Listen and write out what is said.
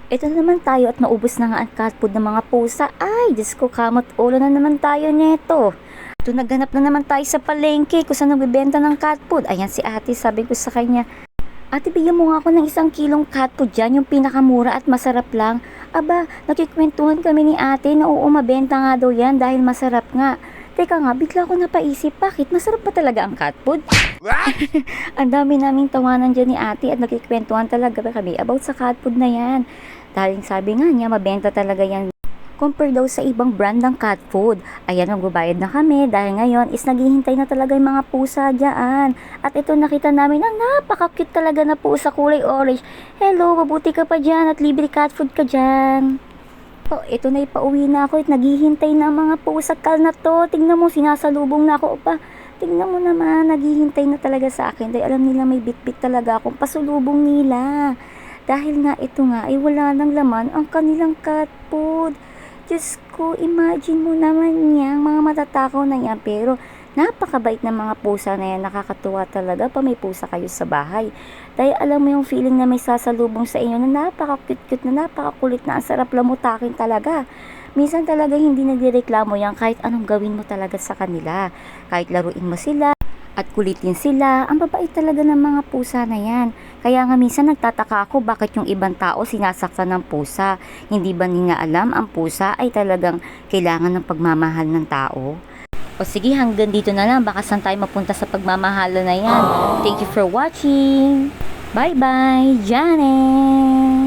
Ito na naman tayo at naubos na nga ang cat food ng mga pusa. Ay, Diyos ko, kamot ulo na naman tayo neto. Ito, naghanap na naman tayo sa palengke kung saan nagbibenta ng cat food. Ayan si ate, sabi ko sa kanya, ate, bigyan mo nga ako ng 1 kilong cat food dyan, yung pinakamura at masarap lang. Aba, nakikwentuhan kami ni ate na oo, mabenta nga daw yan dahil masarap nga. Teka nga, bigla ko napaisip, bakit? Masarap pa talaga ang cat food? Ang dami naming tawanan dyan ni ate at nakikwentuhan talaga kami about sa cat food na yan. Dahil sabi nga niya, mabenta talaga yan compare daw sa ibang brand ng cat food. Ayan, magbabayad na kami dahil ngayon is naghihintay na talaga yung mga pusa dyan. At ito nakita namin ang napaka-cute talaga na pusa kulay orange. Hello, mabuti ka pa dyan at libre cat food ka dyan. Oh, ito na ipauwi na ako at naghihintay na ang mga pusa kal na to. Tingnan mo, sinasalubong na ako pa. Tingnan mo naman, naghihintay na talaga sa akin dahil alam nila may bitbit talaga akong pasulubong nila. Dahil nga ito nga ay wala nang laman ang kanilang cat food. Diyos ko, imagine mo naman yan, mga matatakaw na yan, pero napakabait ng mga pusa na yan, nakakatuwa talaga pa may pusa kayo sa bahay. Dahil alam mo yung feeling na may sasalubong sa inyo na napaka-cute-cute na napakakulit na ang sarap lamutakin talaga. Minsan talaga hindi nagrereklamo yan kahit anong gawin mo talaga sa kanila. Kahit laruin mo sila at kulitin sila, ang babait talaga ng mga pusa na yan. Kaya nga minsan nagtataka ako bakit yung ibang tao sinasaktan ng pusa. Hindi ba nila alam ang pusa ay talagang kailangan ng pagmamahal ng tao? O sige, hanggang dito na lang. Baka saan tayo mapunta sa pagmamahala na yan. Thank you for watching. Bye bye, Janet!